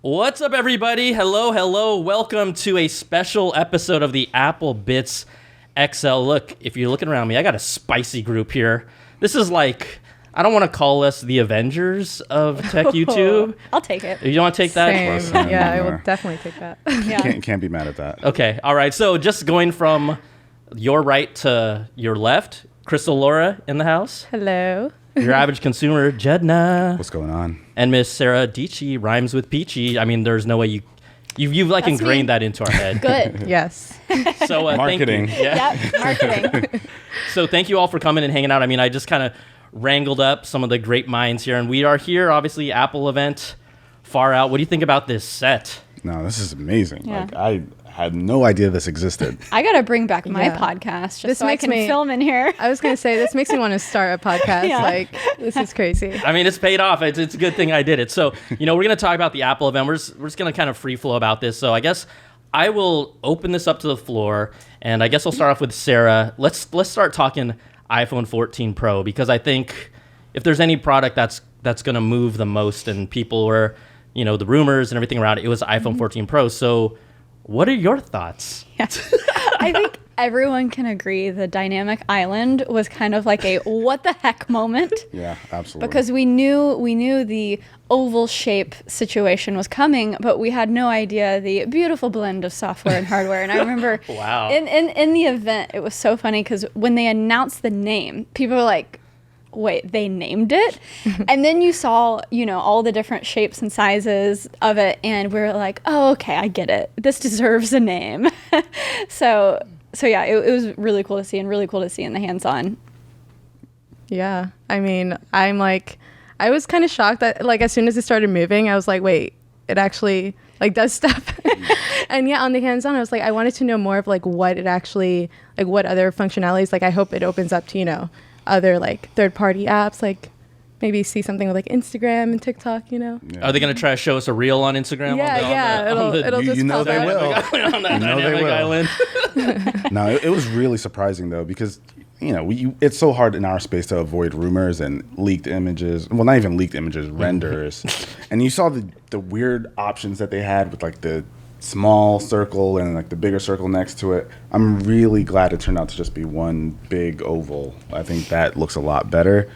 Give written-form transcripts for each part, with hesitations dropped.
What's up, everybody? Hello. Welcome to a special episode of the Apple Bitz XL. Look, if you're looking around me, I got a spicy group here. This is like, I don't want to call us the Avengers of tech YouTube. I'll take it. You don't want to take that? Same. Yeah, I will definitely take that. Yeah. Can't be mad at that. Okay, all right. So just going from your right to your left, Krystal Lora in the house. Hello. Your average consumer, Judner. What's going on? And Miss Sara Dietschy, rhymes with peachy. I mean, there's no way you've like That's ingrained me. that into our head. Good. Yes. So Marketing. Thank you. Yeah. Yep, marketing. So thank you all for coming and hanging out. I mean, I just kind of wrangled up some of the great minds here, and we are here, obviously, Apple event, far out. What do you think about this set? No, this is amazing. Yeah. Like I had no idea this existed. I got to bring back my Yeah. podcast just This so I makes can me- film in here. I was going to say, this makes me want to start a podcast. Yeah. Like, this is crazy. I mean, it's paid off. It's a good thing I did it. So, we're going to talk about the Apple event. We're just going to kind of free flow about this. So I guess I will open this up to the floor, and I guess I'll start off with Sara. Let's start talking iPhone 14 Pro, because I think if there's any product that's going to move the most, and people were, the rumors and everything around it, it was iPhone 14 Pro. So what are your thoughts? Yeah. I think everyone can agree the dynamic island was kind of like a what the heck moment. Yeah, absolutely. Because we knew the oval shape situation was coming, but we had no idea the beautiful blend of software and hardware. And I remember Wow. in the event, it was so funny because when they announced the name, people were like, wait, they named it? And then you saw, all the different shapes and sizes of it, and we were like, oh, okay, I get it. This deserves a name. So yeah, it was really cool to see, and really cool to see in the hands-on. Yeah. I mean, I was kind of shocked that, like, as soon as it started moving, I was like, wait, it actually, like, does stuff. And yeah, on the hands-on, I was like, I wanted to know more of, like, what it actually, like, what other functionalities, like, I hope it opens up to, other, like, third-party apps, like, maybe see something with, like, Instagram and TikTok, Yeah. Are they going to try to show us a reel on Instagram? It'll just know pop they up. will. On that You know they dynamic will. island. No, it was really surprising though, because it's so hard in our space to avoid rumors and leaked images. Well, not even leaked images, renders. And you saw the weird options that they had with, like, the small circle and, like, the bigger circle next to it. I'm really glad it turned out to just be one big oval. I think that looks a lot better.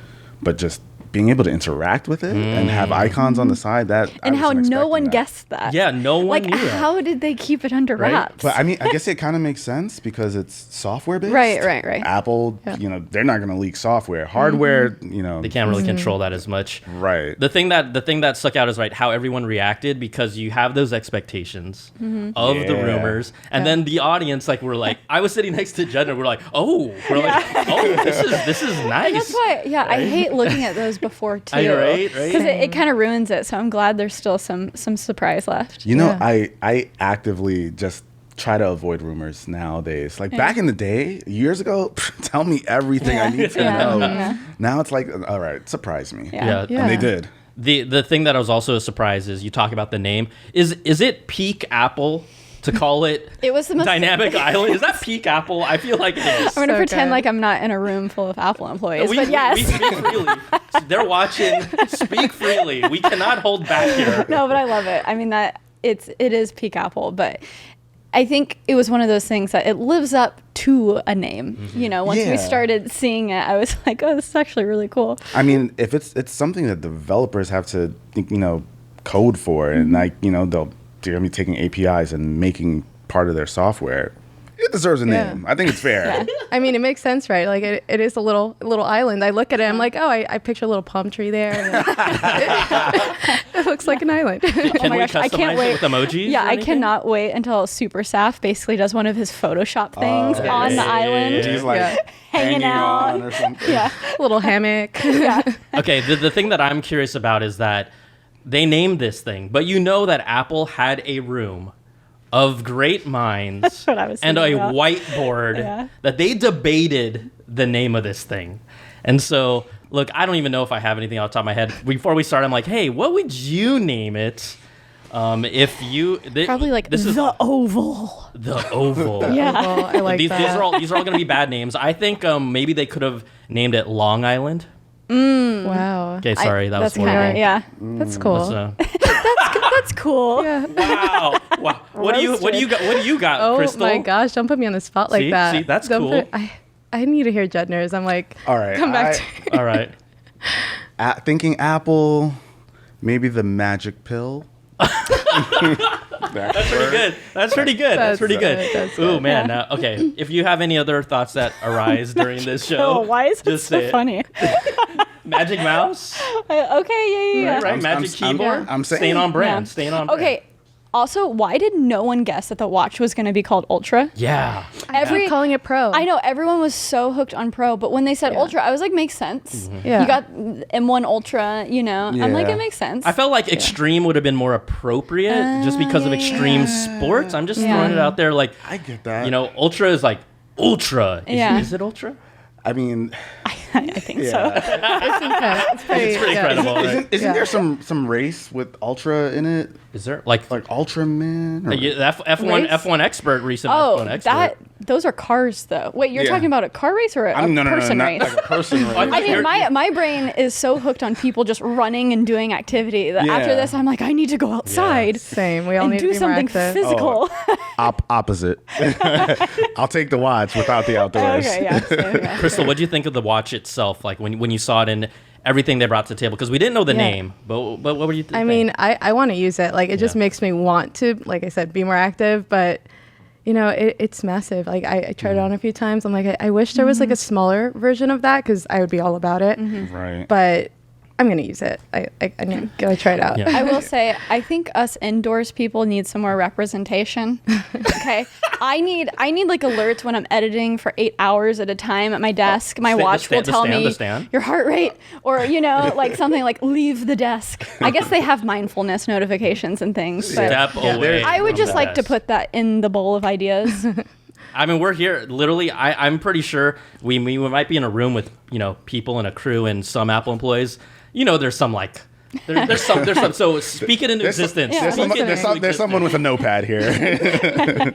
But just being able to interact with it and have icons on the side, I And how wasn't no one expecting that. guessed that. Yeah, no one Like, knew that. how did they keep it under Right? wraps? But I mean, I guess it kind of makes sense because it's software based. Right. Apple, Yeah. they're not going to leak software. Hardware, They can't really control that as much. Right. The thing that stuck out is how everyone reacted, because you have those expectations of the Yeah. rumors, and then the audience, like, we're like, I was sitting next to Judner, we're like, oh, this is nice. And that's why, I hate looking at those before too. Right. Because it kind of ruins it. So I'm glad there's still some surprise left. Yeah. I actively just try to avoid rumors nowadays. Like back in the day, years ago, tell me everything I need to know. Yeah. Now it's like, all right, surprise me. Yeah. Yeah. And they did. The thing that was also a surprise is you talk about the name. Is it peak Apple to call it It was the most Dynamic Island? Is that peak Apple? I feel like it is. I'm gonna So pretend good. like I'm not in a room full of Apple employees, we but yes. we speak freely. They're watching. Speak freely. We cannot hold back here. No, but I love it. I mean it is peak Apple, but I think it was one of those things that it lives up to a name. Once we Yeah. started seeing it, I was like, oh, this is actually really cool. I mean, if it's something that developers have to, code for, and they're gonna be taking APIs and making part of their software, it deserves a Yeah. name. I think it's fair. Yeah. I mean, it makes sense, right? Like, it is a little island. I look at it, I'm like, oh, I picture a little palm tree there. And it looks like an island. Can my we gosh, I can't customize wait. it with emojis? Yeah, or I anything? cannot wait until Super Saf basically does one of his Photoshop things Oh, on the yeah. island. He's like Yeah. Hanging out. on or something. Yeah. A little hammock. Okay, the thing that I'm curious about is that they named this thing, but that Apple had a room of great minds what I was and a thinking about. whiteboard Yeah. that they debated the name of this thing. And so, look, I don't even know if I have anything off the top of my head. Before we start, I'm like, hey, what would you name it? If you Probably like this is the oval. the oval. Yeah. Well, I like these that. are all going to be bad names. I think maybe they could have named it Long Island. Wow. Okay, sorry, that was That's kind horrible. of, yeah. That's cool. Let's, That's That's cool. Yeah. Wow. Wow. What do you got, Oh Krystal? my gosh! Don't put me on the spot like See? that. See, that's Don't cool. I need to hear Judner's. I'm like, All right, come back. All right. Thinking Apple, maybe the magic pill. That's pretty good. That's pretty good. That's pretty good. That's Ooh, good. man. Okay. If you have any other thoughts that arise during this show, Oh, why is it just say so it. funny? Magic mouse, Okay, yeah. right? I'm- Magic I'm- keyboard. I'm saying- staying on brand. Yeah. Staying on brand. Okay. Also, why did no one guess that the watch was going to be called Ultra? Yeah. Every calling it Pro. I know everyone was so hooked on Pro, but when they said Yeah. Ultra, I was like, makes sense. Yeah. You got M1 Ultra, you know. I'm like, Yeah. it makes sense. I felt like extreme would have been more appropriate just because of extreme sports. I'm just throwing it out there. Like, I get that. you know, ultra is like ultra. Yeah. Is it ultra? I mean, I think so. yeah. it's pretty, It's pretty credible. Right? Isn't Yeah. there some race with Ultra in it? Is there like Ultraman? Or, the F1 Race? F1 expert, recent Oh, F1 expert? those are cars though. Wait, you're Yeah. talking about a car race or a no, person not race? like a person race. I mean, You're- my brain is so hooked on people just running and doing activity that after Yeah. this, I'm like, I need to go outside Same. We all and need do to be more something active. physical. Opposite. I'll take the watch without the outdoors. Okay, yeah. Same, yeah. Crystal, what do you think of the watch itself? Like when you saw it and everything they brought to the table? Because we didn't know the Yeah. name, but what were you thinking? I mean, I want to use it. Like, it just Yeah. makes me want to, like I said, be more active. But, you know, it's massive. Like, I tried it on a few times. I'm like, I wish there was like a smaller version of that because I would be all about it. Right. But I'm going to use it. I'm going to try it out. Yeah. I will say, I think us indoors people need some more representation. Okay, I need like alerts when I'm editing for 8 hours at a time at my desk. My watch will tell me the stand. your heart rate, or you know, like something like leave the desk. I guess they have mindfulness notifications and things. But Step away. I would from just the like to desk. put that in the bowl of ideas. I mean, we're here. Literally, I'm pretty sure we might be in a room with people and a crew and some Apple employees. You know, there's some like there's some. So speak it into existence. There's, Speak it into there's someone with a notepad here.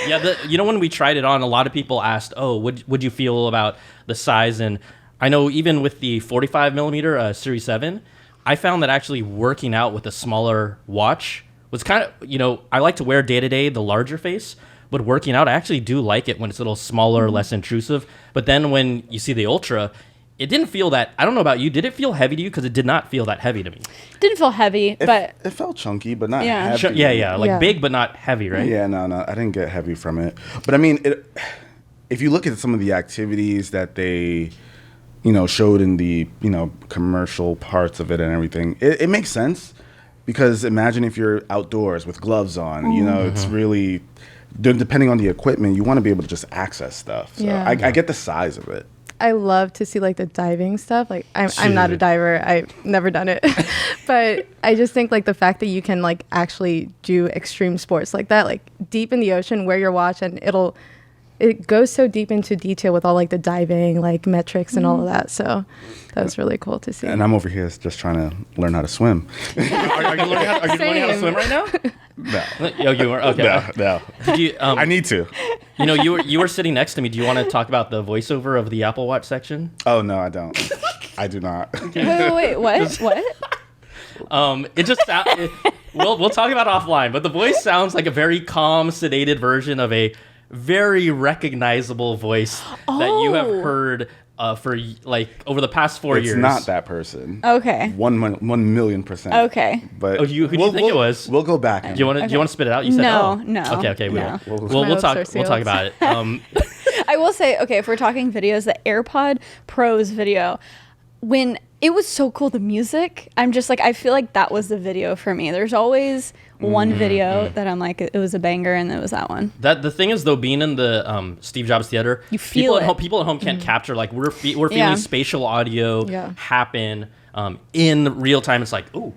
Yeah, when we tried it on, a lot of people asked, "Oh, would you feel about the size?" And I know even with the 45 millimeter Series 7, I found that actually working out with a smaller watch was kind of I like to wear day to day the larger face, but working out I actually do like it when it's a little smaller, less intrusive. But then when you see the Ultra, it didn't feel that. I don't know about you. Did it feel heavy to you? Because it did not feel that heavy to me. Didn't feel heavy, but it felt chunky, but not Yeah. heavy. Yeah, like Yeah. big but not heavy, right? Yeah, no, I didn't get heavy from it. But I mean, if you look at some of the activities that they, showed in the, commercial parts of it and everything, it makes sense. Because imagine if you're outdoors with gloves on, it's really, depending on the equipment, you want to be able to just access stuff. So Yeah. I get the size of it. I love to see like the diving stuff. Like I'm not a Dude. diver. I've never done it. But I just think like the fact that you can like actually do extreme sports like that, like deep in the ocean, wear your watch and it goes so deep into detail with all like the diving, like metrics and all of that. So that was really cool to see. And I'm over here just trying to learn how to swim. Are you learning how to Same. swim right now? No. Oh, you were okay. No. Did you? I need to. You were sitting next to me. Do you want to talk about the voiceover of the Apple Watch section? Oh, no, I don't. I do not. wait, what? What? It just we'll talk about it offline, but the voice sounds like a very calm, sedated version of a very recognizable voice that you have Oh. heard for like over the past 4 It's years. not that person. Okay. 1,000,000%. Okay. But Oh, who do you think it was? We'll go back. Do you want to spit it out? You said No, oh. no, Okay, we no. will. My We'll hopes talk. are We'll talk sealed. about it. I will say, okay, if we're talking videos, the AirPod Pro's video, when it was so cool, the music, I'm just like, I feel like that was the video for me. There's always one video that I'm like, it was a banger, and it was that one. That the thing is though, being in the Steve Jobs Theater, You feel it. People at home can't capture like we're feeling Yeah. spatial audio Yeah. happen in real time. It's like oh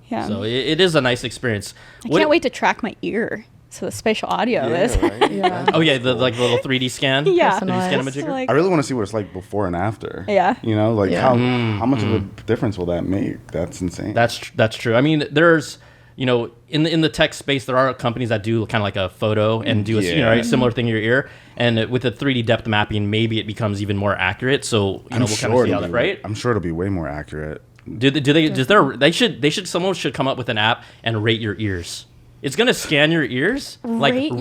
Yeah. So it is a nice experience. I can't wait to track my ear. So the spatial audio is. right? Yeah. Oh yeah, the like little 3D scan. Yeah. 3D scan Personalized. image. Like- I really want to see what it's like before and after. Yeah. Like Yeah. how much of a difference will that make? That's insane. That's true. I mean, there's in the tech space, there are companies that do kind of like a photo and do a Yeah. right, similar thing in your ear, and with the 3D depth mapping, maybe it becomes even more accurate. So we'll kind of see how that, right? I'm sure it'll be way more accurate. Someone should come up with an app and rate your ears. It's gonna scan your ears, rate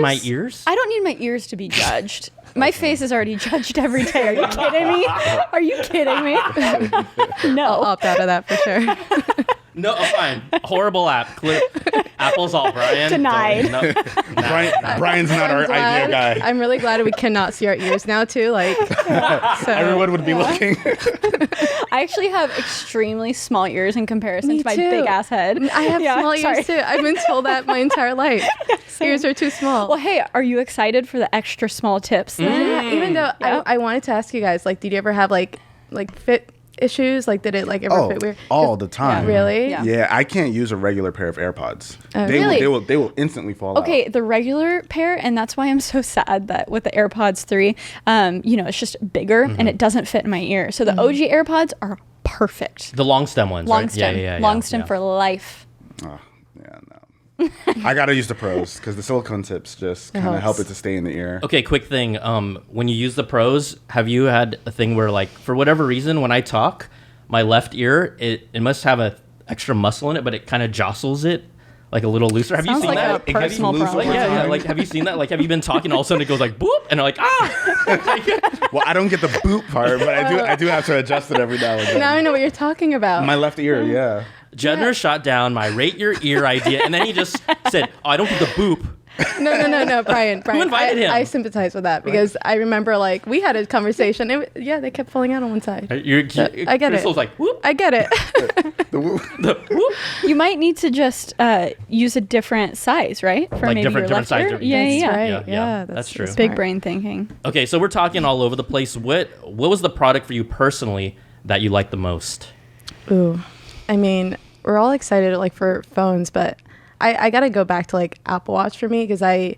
my ears. I don't need my ears to be judged. My face is already judged every day. Are you kidding me? Are you kidding me? No. I'll opt out of that for sure. No, fine. Horrible app. Apple's all Brian. Denied. No. Brian's not our idea guy. I'm really glad we cannot see our ears now too. Like, so. Everyone would be looking. I actually have extremely small ears in comparison Me to my too. big ass head. I have small ears too. I've been told that my entire life. Ears are too small. Well, hey, are you excited for the extra small tips? Yeah, even though Yeah. I wanted to ask you guys, like, did you ever have like fit issues? Like, did it like ever fit weird? All the time. Really? Yeah. Yeah, I can't use a regular pair of AirPods. Really? They will instantly fall out. Okay, the regular pair, and that's why I'm so sad that with the AirPods 3, it's just bigger and it doesn't fit in my ear. So the OG AirPods are perfect. The long stem ones, Long right? stem. Long stem for life. Oh, yeah, no. I gotta use the pros because the silicone tips just kind of helps. help it to stay in the ear. Okay, quick thing. When you use the pros, have you had a thing where, like, for whatever reason, when I talk, my left ear, it must have a extra muscle in it, but it kind of jostles it like a little looser. Have you Sounds seen like that? a personal Have you- problem. Yeah. Like, have you seen that? Like, have you been talking, all of a sudden it goes like boop, and I'm like, ah. Well, I don't get the boop part, but I do have to adjust it every now and then. Now I know what you're talking about. My left ear, yeah. Judner shot down my rate your ear idea, and then he just said, "Oh, I don't get the boop." No, Brian. invited him? I sympathize with that because I remember like we had a conversation. They kept falling out on one side. I get it. Crystal's like, whoop, I get it. The whoop. the whoop. You might need to just use a different size, right? For Like maybe different your left size ear? or- Yeah, That's yeah. right. Yeah, Yeah, that's true. Big smart. brain thinking. Okay, so we're talking all over the place. What was the product for you personally that you liked the most? Ooh, I mean, we're all excited like for phones, but I gotta go back to like Apple Watch for me because I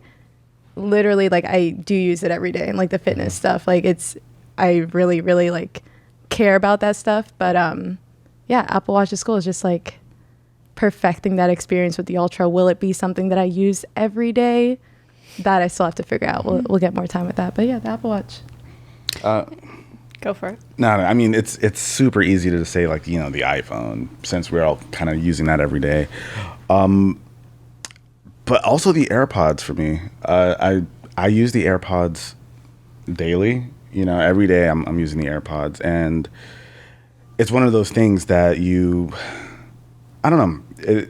literally like I do use it every day and like the fitness stuff. Like I really like care about that stuff. But yeah, Apple Watch is cool. It's just like perfecting that experience with the Ultra. Will it be something that I use every day? That I still have to figure out. We'll get more time with that. But yeah, the Apple Watch. Go for it. No, I mean it's super easy to say like the iPhone since we're all kind of using that every day, but also the AirPods for me. I use the AirPods daily. Every day I'm using the AirPods, and it's one of those things that I don't know.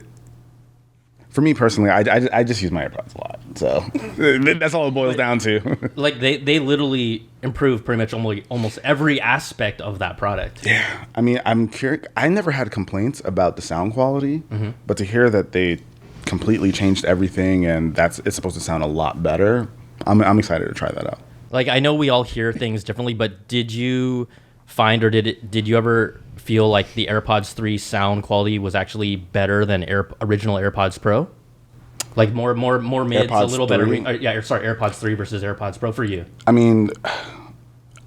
For me personally, I just use my AirPods a lot, so that's all it boils down to. Like they literally improve pretty much almost every aspect of that product. Yeah, I mean, I'm curious. I never had complaints about the sound quality, but to hear that they completely changed everything and it's supposed to sound a lot better, I'm excited to try that out. Like, I know we all hear things differently, but did you find or did you ever feel like the AirPods 3 sound quality was actually better than original AirPods Pro? Like more mids, AirPods a little 3? better. AirPods 3 versus AirPods Pro for you. I mean,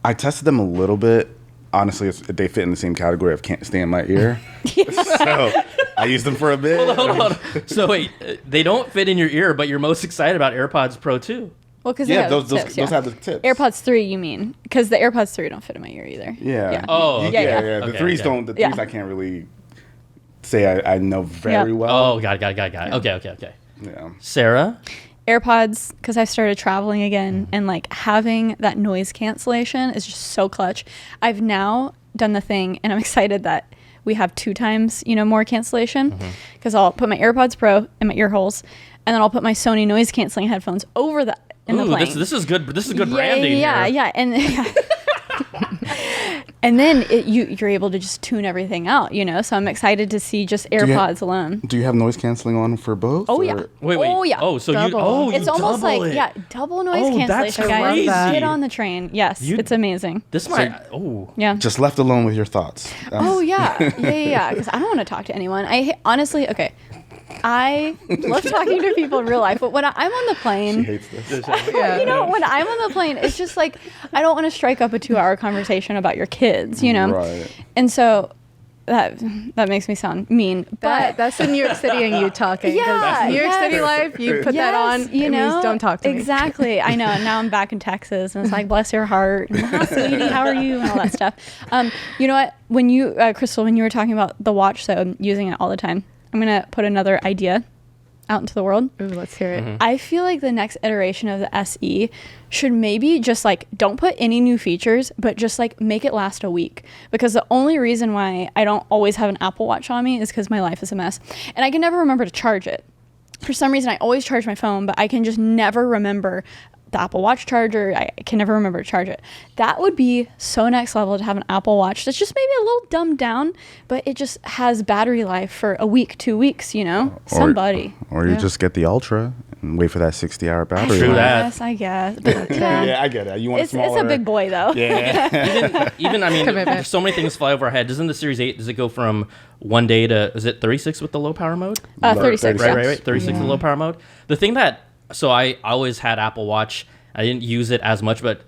I tested them a little bit. Honestly, they fit in the same category of can't stay in my ear. So I used them for a bit. Hold on. So wait, they don't fit in your ear, but you're most excited about AirPods Pro 2. Well, because Yeah, those have the tips. AirPods 3, you mean? Because the AirPods 3 don't fit in my ear either. Yeah. Oh, okay. Yeah. The Okay, threes okay. don't. The Yeah. threes I can't really say I know very Yeah. well. Oh, got it. Okay. Yeah. Sarah? AirPods, because I started traveling again, and like having that noise cancellation is just so clutch. I've now done the thing, and I'm excited that we have 2 times, more cancellation, because I'll put my AirPods Pro in my ear holes, and then I'll put my Sony noise canceling headphones over that in the plane. This is good. This is good branding. Yeah, here. and and then you're able to just tune everything out, So I'm excited to see just AirPods alone. Do you have noise canceling on for both? Oh or- yeah. Wait. Oh yeah. Oh, so Double. you It's almost double like it. double noise Oh, that's cancellation, guys. crazy. Get on the train. Yes, it's amazing. This might. Oh. Yeah. Just left alone with your thoughts. Oh yeah. Because I don't want to talk to anyone. Honestly, okay. I love talking to people in real life, but when I'm on the She plane, hates this. when I'm on the plane, it's just like I don't want to strike up a 2-hour conversation about your kids, Right. And so that makes me sound mean, but That's the New York City and you talking. 'cause Yeah, New York yes. City life, you put that on, you it know, means don't talk to me. Exactly. I know. And now I'm back in Texas, and it's like, bless your heart, and, hi, sweetie, how are you, and all that stuff. You know what? When you, Krystal, when you were talking about the watch, so I'm using it all the time. I'm gonna put another idea out into the world. Ooh, let's hear it. I feel like the next iteration of the SE should maybe just like don't put any new features, but just like make it last a week. Because the only reason why I don't always have an Apple Watch on me is because my life is a mess. And I can never remember to charge it. For some reason, I always charge my phone, but I can just never remember the Apple Watch charger. I can never remember to charge it. That would be so next level to have an Apple Watch that's just maybe a little dumbed down, but it just has battery life for a week, 2 weeks, you know? Somebody. Or you just get the Ultra and wait for that 60-hour battery. True life. that. Yes, I guess. But, yeah. Yeah, I get it. You want It's smaller. a big boy, though. Yeah. Even I mean, Commitment. there's so many things fly over our head. Doesn't the Series 8, does it go from 1 day to, is it 36 with the low power mode? 36. Right, Yeah. right, right. 36 with low power mode. The thing that, so I always had Apple Watch. I didn't use it as much, but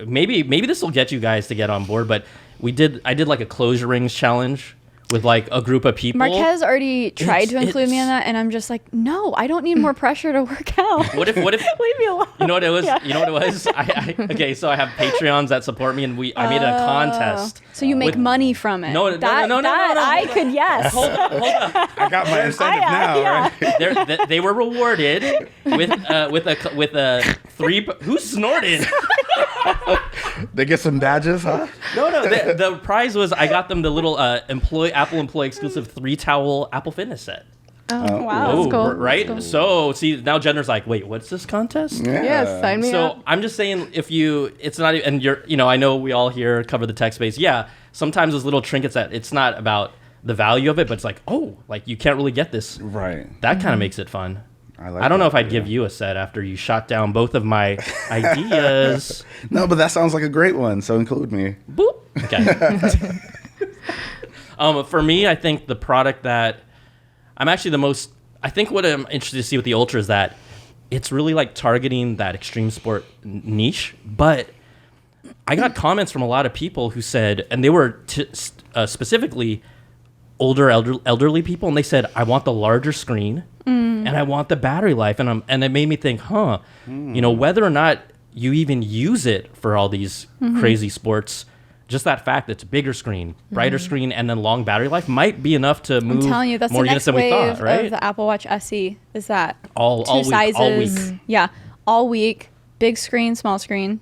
maybe this will get you guys to get on board. But I did like a closure rings challenge with like a group of people. Marquez already tried to include me in it's- that, and I'm just like, no, I don't need more pressure to work out. What if Leave me alone. you know what it was? Yeah. You know what it was? Okay, so I have Patreons that support me, and I made a contest. So you make with- money from it. No, that I could, yes. Hold up. I got my incentive now, yeah. right? They were rewarded with a 3. Who snorted? They get some badges, huh? No. The prize was I got them the little Apple employee exclusive 3-towel Apple Fitness set. Oh, wow. That's cool. Right? That's cool. So see now Judner's like, wait, what's this contest? Yeah. Yes, sign me So up. I'm just saying, it's not, and I know we all here cover the tech space. Yeah, sometimes those little trinkets that it's not about the value of it, but it's like, oh, like you can't really get this. Right. That kind of makes it fun. I don't know that, if I'd yeah. give you a set after you shot down both of my ideas. No, but that sounds like a great one. So include me. Boop. Okay. For me, I think the product that I'm actually I think what I'm interested to see with the Ultra is that it's really like targeting that extreme sport niche. But I got comments from a lot of people who said, and they were specifically elderly people, and they said, I want the larger screen and I want the battery life. And it made me think, whether or not you even use it for all these crazy sports, just that fact that it's a bigger screen, brighter screen, and then long battery life might be enough to move I'm telling you, that's more the units next than we wave thought, right? of the Apple Watch SE. Is that All two sizes? week. Yeah, all week. Big screen, small screen.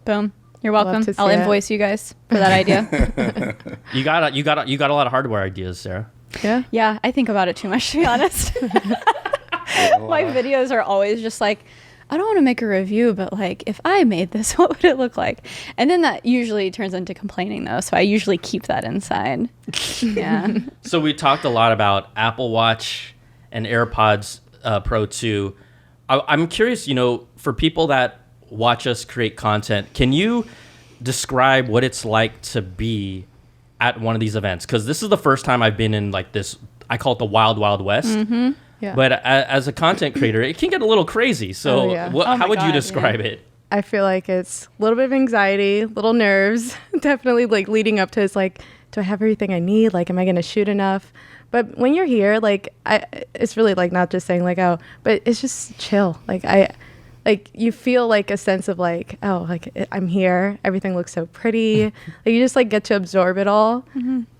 Boom. You're welcome. to see I'll it. invoice you guys for that idea. You got a lot of hardware ideas, Sarah. Yeah. Yeah, I think about it too much, to be honest. My videos are always just like, I don't want to make a review, but like, if I made this, what would it look like? And then that usually turns into complaining, though. So I usually keep that inside. Yeah. So we talked a lot about Apple Watch and AirPods Pro 2. I'm curious, for people that watch us create content, can you describe what it's like to be at one of these events? Because this is the first time I've been in like this, I call it the Wild Wild West. Mm-hmm. Yeah. But as a content creator, it can get a little crazy. So Oh, yeah. Oh how my would you God, describe yeah. it? I feel like it's a little bit of anxiety, little nerves, definitely like leading up to it's like, do I have everything I need? Like, am I going to shoot enough? But when you're here, like, it's really like not just saying like, oh, but it's just chill. Like you feel like a sense of like, oh, like I'm here. Everything looks so pretty. Like you just like get to absorb it all,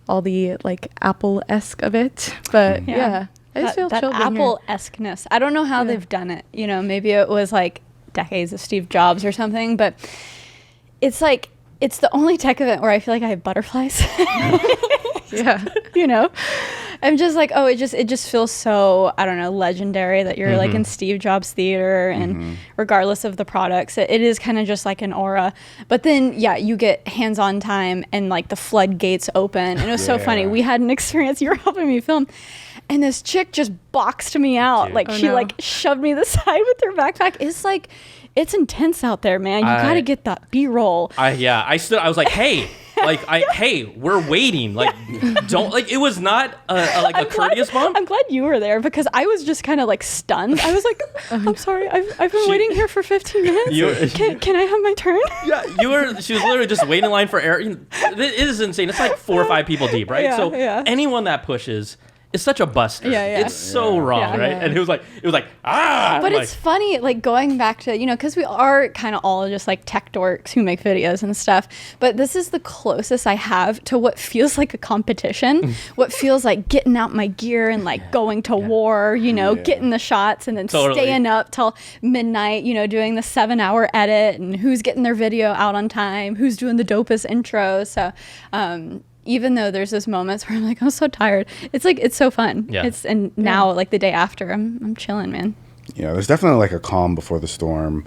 all the like Apple-esque of it. But yeah. I just feel that chill being here. Apple-esque-ness. I don't know how they've done it. Maybe it was like decades of Steve Jobs or something, but it's like, it's the only tech event where I feel like I have butterflies. Yeah. I'm just like, oh, it just feels so, I don't know, legendary that you're like in Steve Jobs theater, and regardless of the products, it is kind of just like an aura. But then, yeah, you get hands-on time and like the floodgates open. And it was so funny. We had an experience, you were helping me film, and this chick just boxed me out. Dude. Like she like shoved me to the side with her backpack. It's like, it's intense out there, man. You got to get that B-roll. I was like, hey, Like, hey, we're waiting. Like, don't, like, it was not a courteous bump. I'm glad you were there because I was just kind of like stunned. I was like, I'm sorry, I've been waiting here for 15 minutes. Can I have my turn? Yeah, she was literally just waiting in line for air. It is insane. It's like 4 or 5 people deep, right? Yeah, so anyone that pushes is such a buster. It's so wrong, right? And it was like, ah. But it's funny, like going back to, because we are kind of all just like tech dorks who make videos and stuff. But this is the closest I have to what feels like a competition, what feels like getting out my gear and like going to war, getting the shots and then staying up till midnight, doing the 7-hour edit and who's getting their video out on time, who's doing the dopest intro. So, even though there's those moments where I'm like, I'm so tired, it's like, it's so fun. Yeah. Now like the day after, I'm chilling, man. Yeah, there's definitely like a calm before the storm.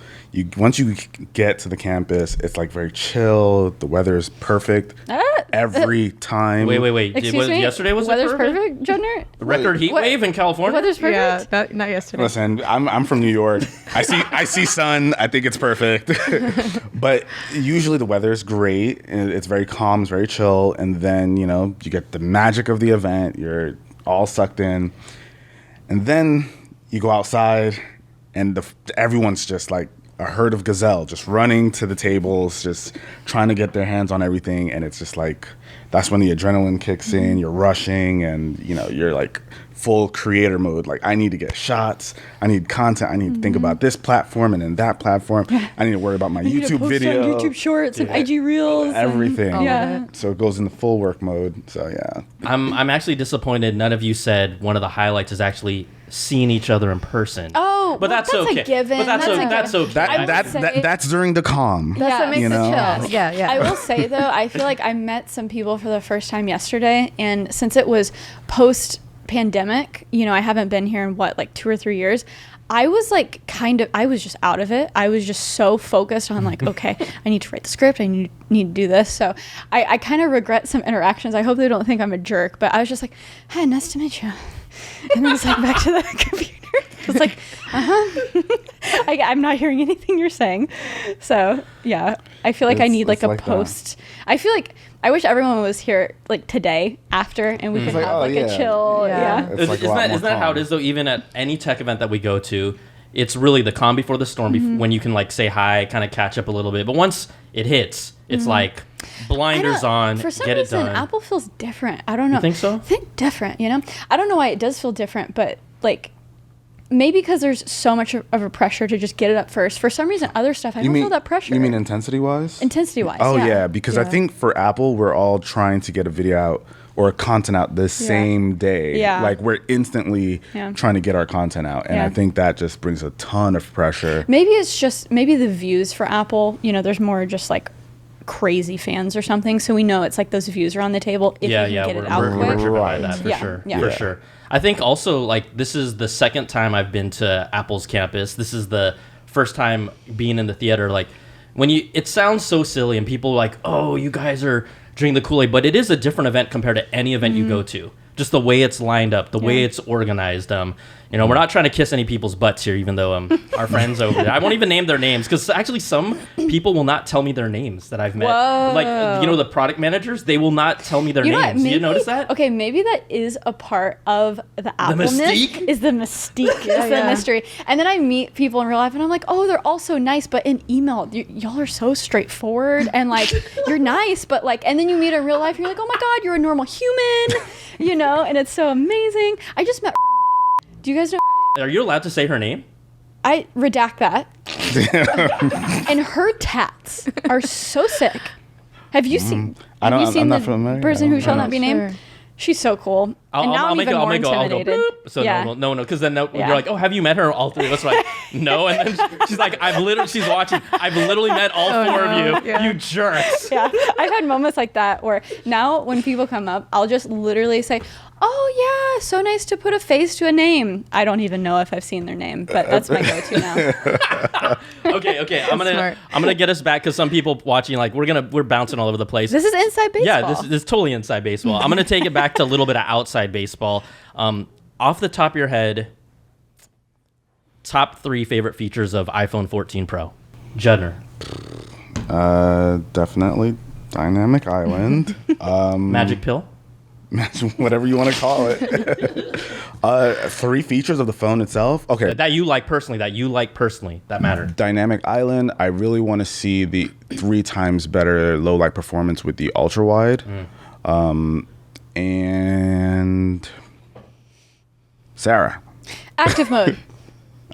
Once you get to the campus, it's like very chill. The weather is perfect every time. Wait. Excuse me? Yesterday was weather's it perfect? Judner? Record heat wave in California? Weather's perfect? Yeah, not yesterday. Listen, I'm from New York. I see sun. I think it's perfect. But usually the weather is great. And it's very calm. It's very chill. And then, you get the magic of the event. You're all sucked in. And then you go outside and everyone's just like a herd of gazelle just running to the tables, just trying to get their hands on everything. And it's just like, that's when the adrenaline kicks in, you're rushing and, you're like full creator mode. Like, I need to get shots. I need content. I need to think about this platform and then that platform. I need to worry about my YouTube video. YouTube shorts and IG reels. Everything. Yeah. So it goes into full work mode. So yeah. I'm actually disappointed none of you said one of the highlights is actually seeing each other in person. Oh, but that's okay. A given. But that's okay. That's during the calm. That's what makes it chill. Yes. Yeah. I will say though, I feel like I met some people for the first time yesterday, and since it was post-pandemic, I haven't been here in 2 or 3 years. I was like I was just out of it. I was just so focused on like, okay, I need to write the script. I need to do this. So I kind of regret some interactions. I hope they don't think I'm a jerk, but I was just like, hi, nice to meet you. And then it's like back to the computer. It's like, I'm not hearing anything you're saying. So yeah, I feel like I need like a post. I feel like I wish everyone was here like today after, and we could have a chill. Yeah. Isn't that how it is though? Even at any tech event that we go to, it's really the calm before the storm, when you can like say hi, kind of catch up a little bit. But once it hits, it's like blinders on, for some get reason, it done. Apple feels different. I don't know. You think so? I think different, I don't know why it does feel different, but like maybe because there's so much of a pressure to just get it up first. For some reason, other stuff, I don't feel that pressure. You mean intensity-wise? Intensity-wise, Oh, yeah, because I think for Apple, we're all trying to get a video out or content out the same day. Yeah. Like, we're instantly trying to get our content out. And I think that just brings a ton of pressure. Maybe it's just, the views for Apple, there's more just like crazy fans or something. So we know it's like those views are on the table if you can get it out quick. We're driven by that for sure. Yeah. For sure. I think also like this is the second time I've been to Apple's campus. This is the first time being in the theater. Like it sounds so silly and people are like, oh, you guys are drinking the Kool-Aid, but it is a different event compared to any event you go to. Just the way it's lined up, the way it's organized. We're not trying to kiss any people's butts here, even though our friends over there. I won't even name their names because actually some people will not tell me their names that I've met. Whoa. Like the product managers, they will not tell me their names. Do you notice that? Okay, maybe that is a part of the Apple-ness. mystique? Is the mystique, is the mystery. And then I meet people in real life and I'm like, oh, they're all so nice, but in email, y'all are so straightforward and like you're nice, but like, and then you meet in real life, you're like, oh my God, you're a normal human, and it's so amazing. I just met. Do you guys know? Are you allowed to say her name? I redact that. And her tats are so sick. Have you seen? I'm not the familiar. person who shall not be named? She's so cool. And now I'm even more intimidated. I'll go, so no, because then you're like, oh, have you met her? All three of us are like, no. And then she's like, she's watching. I've literally met all four of you. Yeah. You jerks. Yeah, I've had moments like that where now when people come up, I'll just literally say, oh yeah, so nice to put a face to a name. I don't even know if I've seen their name, but that's my go-to now. Okay. I'm gonna get us back because some people watching like we're bouncing all over the place. This is inside baseball. Yeah, this is totally inside baseball. I'm gonna take it back to a little bit of outside baseball. Off the top of your head, top 3 favorite features of iPhone 14 Pro. Judner. Definitely Dynamic island. Magic pill. Whatever you want to call it. 3 features of the phone itself. Okay. That you like personally. That matter. Dynamic island. I really want to see the 3 times better low light performance with the ultra wide. And Sarah. Active mode.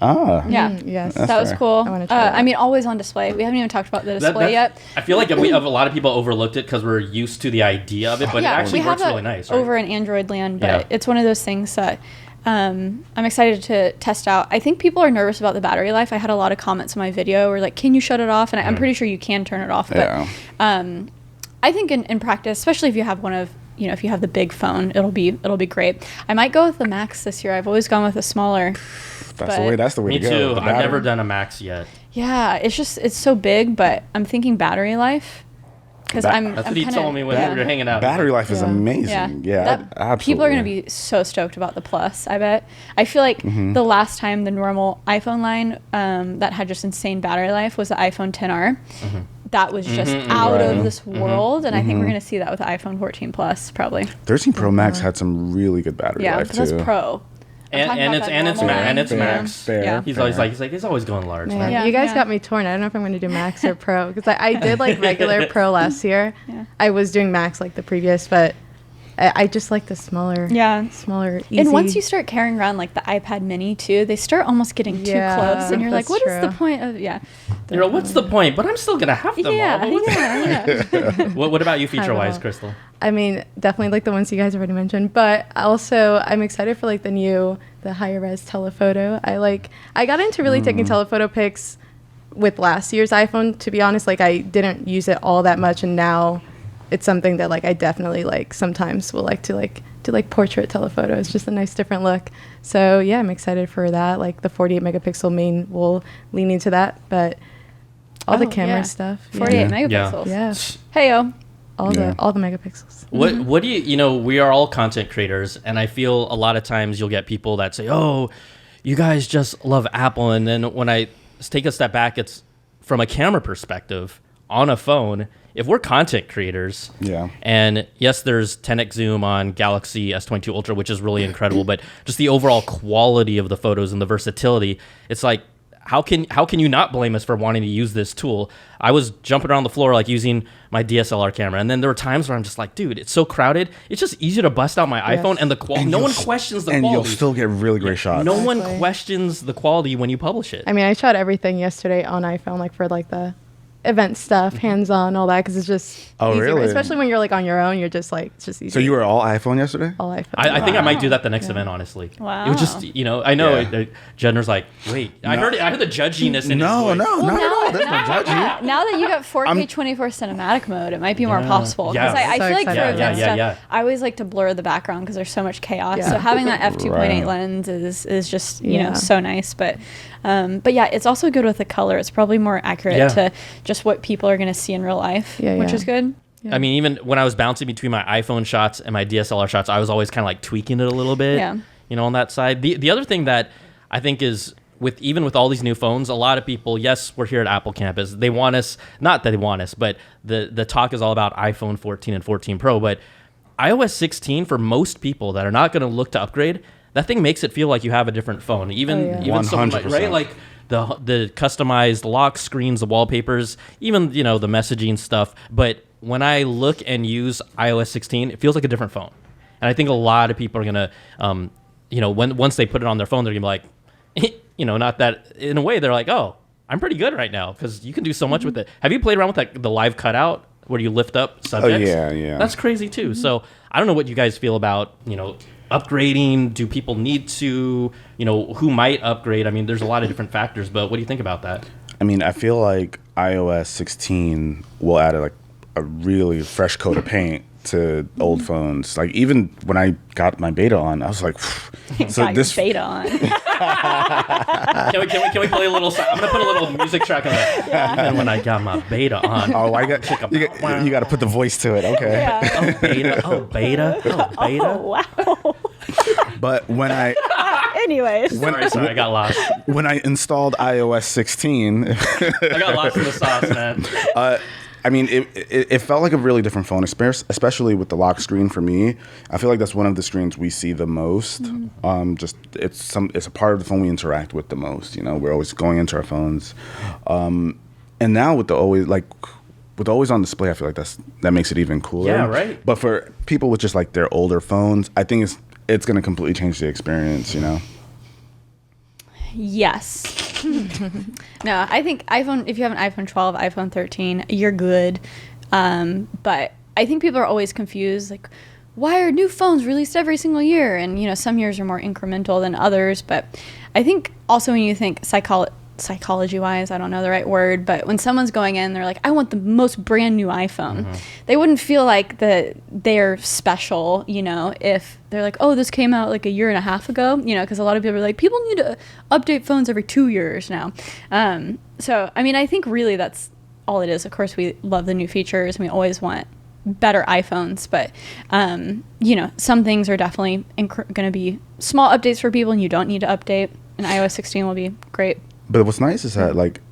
Yeah. Yes. That was fair. cool. I wanna try that. I mean, always on display. We haven't even talked about the display yet. I feel like we have a lot of people overlooked it because we're used to the idea of it, but it actually we works have it really nice. Right? over in Android land, but Yeah. it's one of those things that I'm excited to test out. I think people are nervous about the battery life. I had a lot of comments on my video where like, can you shut it off? And I'm pretty sure you can turn it off. But Yeah. I think in practice, especially if you have if you have the big phone, it'll be great. I might go with the Max this year. I've always gone with a smaller. That's the way Me to go. too. The I've never battery. done a Max yet. Yeah, it's so big, but I'm thinking battery life because That's That's what he told me when we were hanging out. Battery life is Yeah. amazing. Yeah, absolutely. People are going to be so stoked about the Plus, I bet. I feel like the last time the normal iPhone line that had just insane battery life was the iPhone XR. That was just out of this world, and I think we're going to see that with the iPhone 14 Plus, probably. 13 Pro Max had some really good battery Yeah, life but that's too. Pro. I'm talking And about it's that normal line. Max. Fair. He's always like he's always going large. Man, Man. Yeah, you guys yeah. got me torn. I don't know if I'm going to do Max or Pro because I did like regular Pro last year. Yeah. I was doing Max like the previous, but I just like the smaller, Yeah. smaller, easy. And once you start carrying around like the iPad mini too, they start almost getting too Yeah, close, and you're like, that's "What is the true. point of?" Yeah, You're like, what's the point? But I'm still gonna have them all. yeah, But what's- yeah. What about you, feature wise, know. Crystal? I mean, definitely like the ones you guys already mentioned, but also I'm excited for like the higher res telephoto. I got into really taking telephoto pics with last year's iPhone. To be honest, like I didn't use it all that much, and now it's something that like I definitely like sometimes will like to do like portrait telephoto. It's just a nice different look. So yeah, I'm excited for that. Like the 48 megapixel main will lean into that, but all the Oh, camera yeah. stuff, 48 Yeah. megapixels. yeah, Hey yo. all the megapixels. What do you we are all content creators, and I feel a lot of times you'll get people that say, "Oh, you guys just love Apple," and then when I take a step back, it's from a camera perspective on a phone. If we're content creators, Yeah. and yes, there's 10x zoom on Galaxy S22 Ultra, which is really incredible, but just the overall quality of the photos and the versatility, it's like, how can you not blame us for wanting to use this tool? I was jumping around the floor like using my DSLR camera, and then there were times where I'm just like, dude, it's so crowded. It's just easier to bust out my iPhone, and the quality. No one questions the and quality. you'll still get really great shots. No one Exactly. questions the quality when you publish it. I mean, I shot everything yesterday on iPhone, like for like the event stuff, hands-on, all that, because it's just Oh, easier. really? Especially when you're like on your own, you're just like, it's just easy. So you were all iPhone yesterday? all iPhone. I think I might do that the next event, honestly. Wow. It was just, I know Yeah. Judner's like, wait, I heard the judginess in No, his voice. no, not at all. There's no judging. Now that you got 4K 24 cinematic mode, it might be more possible. Yeah. Because I So feel like for excited. event Yeah, stuff, yeah. I always like to blur the background because there's so much chaos. Yeah. So having that f2.8 Right. lens is just Yeah. so nice. But yeah, it's also good with the color. It's probably more accurate Yeah. to just what people are going to see in real life, Yeah, which yeah. is good. I mean, even when I was bouncing between my iPhone shots and my DSLR shots, I was always kind of like tweaking it a little bit, Yeah. on that side. The other thing that I think is with all these new phones, a lot of people, yes, we're here at Apple Campus. They want us, not that they want us, but the talk is all about iPhone 14 and 14 Pro. But iOS 16, for most people that are not going to look to upgrade, that thing makes it feel like you have a different phone. Even 100%. right, like the customized lock screens, the wallpapers, even the messaging stuff. But when I look and use iOS 16, it feels like a different phone. And I think a lot of people are gonna, once they put it on their phone, they're gonna be like, not that. In a way, they're like, oh, I'm pretty good right now because you can do so much with it. Have you played around with the live cutout where you lift up subjects? yeah. That's crazy too. So I don't know what you guys feel about upgrading. Do people need to? Who might upgrade? I mean, there's a lot of different factors, but what do you think about that? I mean, I feel like iOS 16 will add a really fresh coat of paint to old phones. Like even when I got my beta on, I was like, so Got this your beta on. Can we play a little? I'm gonna put a little music track on that. Even when I got my beta on. Oh, you got to put the voice to it. Okay. Yeah. Oh beta. Oh, wow. But when I Anyways. Sorry, I got lost. when I installed iOS 16, I got lost in the sauce, man. I mean, it felt like a really different phone experience, especially with the lock screen. For me, I feel like that's one of the screens we see the most. Just it's a part of the phone we interact with the most. We're always going into our phones, and now with the always on display, I feel like that makes it even cooler. Yeah, right. But for people with just like their older phones, I think it's going to completely change the experience. Yes. No, I think iPhone, if you have an iPhone 12, iPhone 13, you're good. But I think people are always confused, like, why are new phones released every single year? And, some years are more incremental than others. But I think also when you think psychology-wise, I don't know the right word, but when someone's going in, they're like, I want the most brand new iPhone. They wouldn't feel like they're special, if they're like, oh, this came out like a year and a half ago, because a lot of people are like, people need to update phones every 2 years now. So, I mean, I think really that's all it is. Of course, we love the new features and we always want better iPhones, but, some things are definitely going to be small updates for people and you don't need to update, and iOS 16 will be great. But what's nice is that like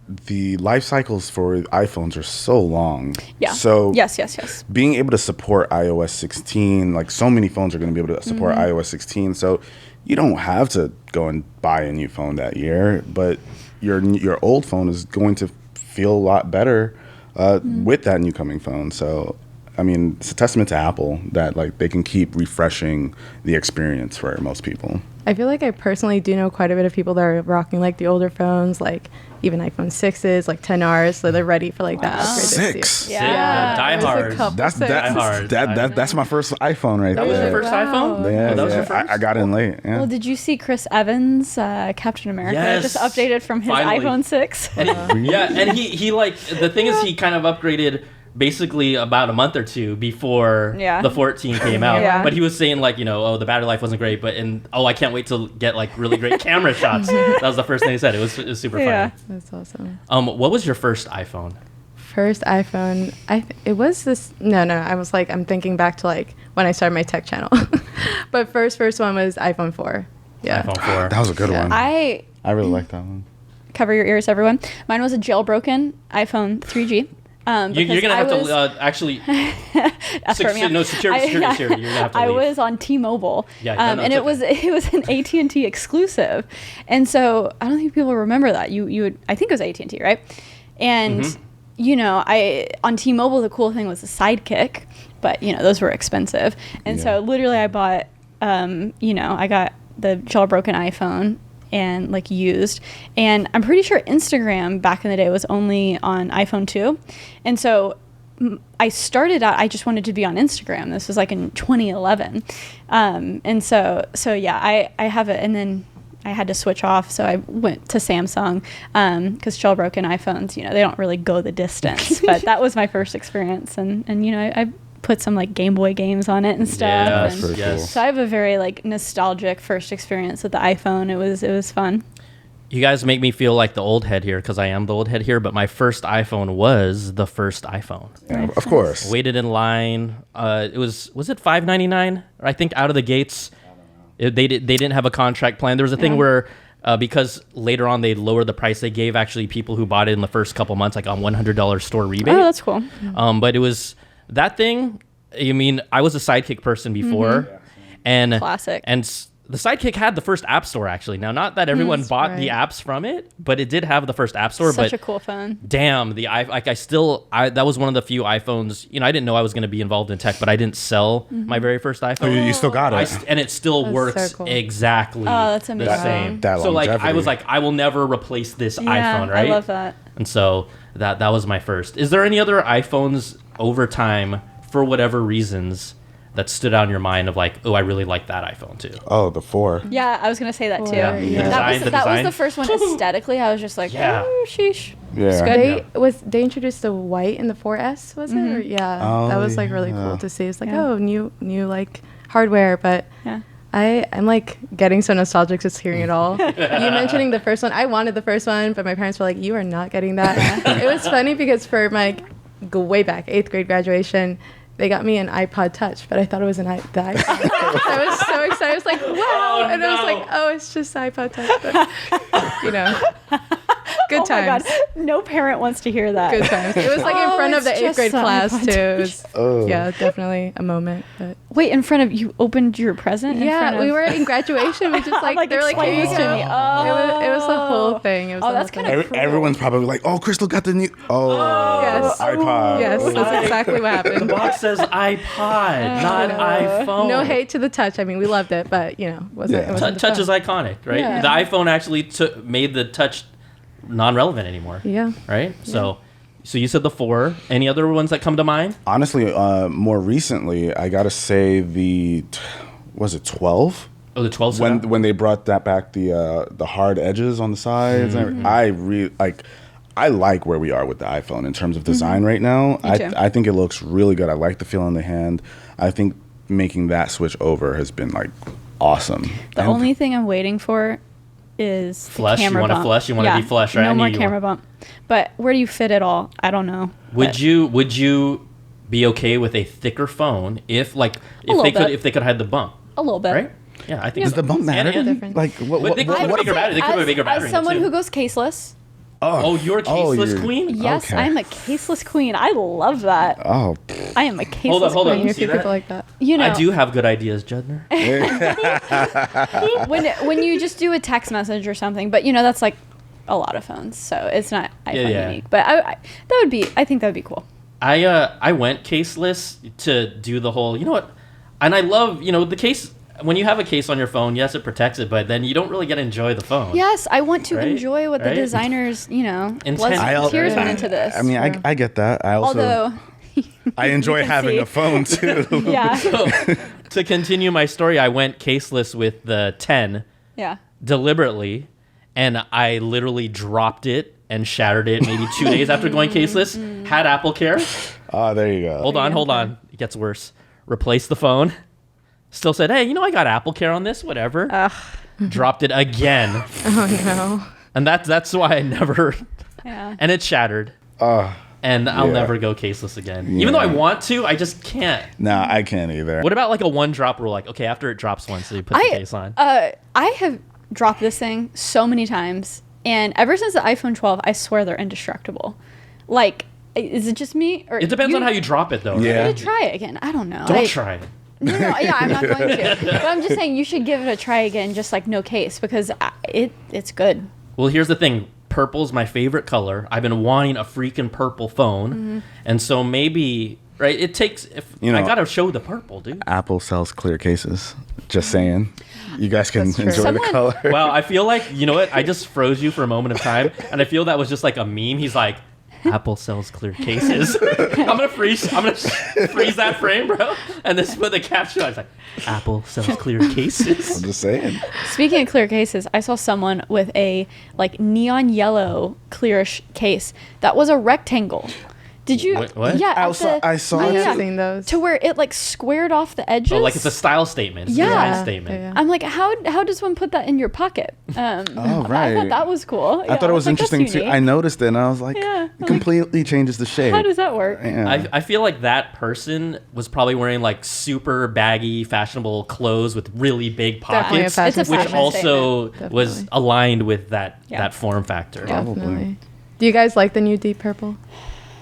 the life cycles for iPhones are so long. Yeah. So yes. Being able to support iOS 16, like so many phones are going to be able to support iOS 16. So you don't have to go and buy a new phone that year, but your old phone is going to feel a lot better with that new coming phone. So I mean, it's a testament to Apple that like they can keep refreshing the experience for most people. I feel like I personally do know quite a bit of people that are rocking like the older phones, like even iPhone 6s, like 10Rs, so they're ready for like that upgrade. Six. Yeah. Die There's a hard. couple That's sixes. that's my first iPhone right That there. was your first iPhone? Yeah, Oh, that was yeah. your first? I got in late. Yeah. Well, did you see Chris Evans, Captain America, Yes. just updated from his Finally. iPhone 6? And he like, the thing is, he kind of upgraded basically about a month or two before Yeah. the 14 came out. Yeah. But he was saying like, oh, the battery life wasn't great, I can't wait to get like really great camera shots. That was the first thing he said. It was super Yeah. funny. That's awesome. What was your first iPhone? First iPhone, it was this. No. I was like, I'm thinking back to like when I started my tech channel, but first one was iPhone 4. Yeah. iPhone 4. That was a good Yeah. one. I really like that one. cover your ears, everyone. Mine was a jailbroken iPhone 3G. You're gonna have to actually Escort me out. security. You're gonna have to I leave. was on T-Mobile, Yeah, no, and it's it was an AT&T exclusive, and so I don't think people remember that. You would, I think it was AT&T, right? And I on T-Mobile, the cool thing was the Sidekick, but those were expensive, and so literally I bought I got the jailbroken iPhone and like used, and I'm pretty sure Instagram back in the day was only on iPhone 2, and so I started out, I just wanted to be on Instagram. This was like in 2011, and so yeah, I have it, and then I had to switch off, so I went to Samsung, because jailbroken iPhones, they don't really go the distance, but that was my first experience, and I put some like Game Boy games on it and stuff. Yeah, and pretty cool. so I have a very like nostalgic first experience with the iPhone. It was fun. You guys make me feel like the old head here because I am the old head here, but my first iPhone was the first iPhone. Yeah, of course. Waited in line. It was it $5.99? I think out of the gates. They didn't have a contract plan. There was a thing where because later on they lowered the price, they gave actually people who bought it in the first couple months like a $100 store rebate. Oh, that's cool. But it was that thing. I mean, I was a Sidekick person before, and Classic. And the Sidekick had the first app store actually. Now, not that everyone bought the apps from it, but it did have the first app store. Such but a cool phone. damn, that was one of the few iPhones. I didn't know I was going to be involved in tech, but I didn't sell my very first iPhone. You still got it. And it still That's works so cool. exactly Oh, that's the amazing. same. That So like I longevity. was like, I will never replace this Yeah, iPhone, right? I love that. And so that was my first. Is there any other iPhones over time for whatever reasons that stood out in your mind of like, oh, I really like that iPhone too? Oh, the 4. Yeah, I was gonna say that too. Yeah. The That was design. the first one aesthetically. I was just like, Yeah. oh, sheesh. Yeah. It's good. They introduced the white in the 4S, was it? Or, yeah, Oh, that was like really yeah. cool to see. It's like, Yeah. oh, new like hardware, but Yeah. I'm like getting so nostalgic just hearing it all. You mentioning the first one, I wanted the first one, but my parents were like, you are not getting that. It was funny because for my way back 8th grade graduation, they got me an iPod Touch, but I thought it was the iPod. I was so excited. I was like, wow. Oh, and I was no. like, oh, it's just iPod Touch. But, Good Oh my times. God. No parent wants to hear that. Good times. It was like in Oh, front of the it's 8th just grade the class iPod too. It was, Oh. yeah, definitely a moment. But Wait, in front of you opened your present? In front yeah, of, we were in graduation. We just like they were like, explain here this you to go. me. Oh. It was the whole thing. It was Oh, the that's whole kinda thing. cool. Everyone's probably like, "Oh, Krystal got the new." Oh, Yes. iPod. Yes, that's exactly what The happened. box says iPod, not iPhone. No hate to the touch. I mean, we loved it, but you know, Yeah. it wasn't the Touch phone. is iconic, right? Yeah. The iPhone actually made the touch non-relevant anymore. Yeah. Right. So you said the 4. Any other ones that come to mind? Honestly, more recently, I gotta say was it 12? Oh, the 12 setup? When they brought that back, the hard edges on the sides. I really like. I like where we are with the iPhone in terms of design right now. Me too. I think it looks really good. I like the feel in the hand. I think making that switch over has been like awesome. The And only thing I'm waiting for is Flush? the You camera want a bump. flush? You want to be flush, right? I No knew more you camera bump. But where do you fit it all? I don't know. Would you be okay with a thicker phone if little bit. if they could hide the bump, A little bit. right? Yeah, I think does the bump matter? And- Like what? But they could put a bigger battery. They could put a bigger battery. As in it, someone too. who goes caseless, Oh, you're a caseless you're- queen? yes, Okay. I'm a caseless queen. I love that. Oh, I am a caseless Hold on. queen. You See see that? people like that. You know, I do have good ideas, Judner. when you just do a text message or something, but you know that's like a lot of phones, so it's not iPhone Yeah. unique. But I think that would be cool. I went caseless to do the whole, you know what? And I love, the case. When you have a case on your phone, yes, it protects it, but then you don't really get to enjoy the phone. Yes, I want to Right? enjoy what the Right? designers, Intent. tears went into this. I mean, I get that. I also Although, I enjoy can having see. a phone too. yeah, So, to continue my story, I went caseless with the 10 yeah. deliberately, and I literally dropped it and shattered it maybe 2 days after going caseless. Had Apple Care. Oh, there you go. Hold on. It gets worse. Replaced the phone. Still said, hey, I got Apple Care on this, whatever. Dropped it again. Oh no. And that's why I never... Yeah. And it shattered. And I'll yeah. never go caseless again. Even though I want to, I just can't. No, I can't either. What about like a 1-drop rule? Like, okay, after it drops once, so you put the case on. I have dropped this thing so many times, and ever since the iPhone 12, I swear they're indestructible. Like, is it just me? Or It depends on how you drop it, though. Yeah. Right? I'm gonna try it again. I don't know. Don't try it. No, yeah, I'm not going to. But I'm just saying you should give it a try again, just like no case, because it's good. Well, here's the thing. Purple's my favorite color. I've been wanting a freaking purple phone. And so maybe, right, it takes... I got to show the purple, dude. Apple sells clear cases. Just saying. You guys can That's true. enjoy the color. Wow, I feel like, you know what? I just froze you for a moment of time, and I feel that was just like a meme. He's like, Apple sells clear cases. I'm gonna freeze that frame, bro, and this put the caption. I was like, Apple sells clear cases. I'm just saying. Speaking of clear cases, I saw someone with a like neon yellow clearish case that was a rectangle. Did you? What? Yeah, I saw I it have too. seen those. to where it like squared off the edges. Oh, like it's a style statement. It's a Yeah. design statement. Yeah. I'm like, how does one put that in your pocket? Oh, I right. thought that was cool. I thought it was interesting too. I I noticed it and I was like, Yeah. it completely changes the shape. How does that work? Yeah. I feel like that person was probably wearing like super baggy, fashionable clothes with really big Definitely a pockets, fashion It's a which fashion also statement. was Definitely. aligned with that Yeah. form factor. Probably. Definitely. Do you guys like the new deep purple?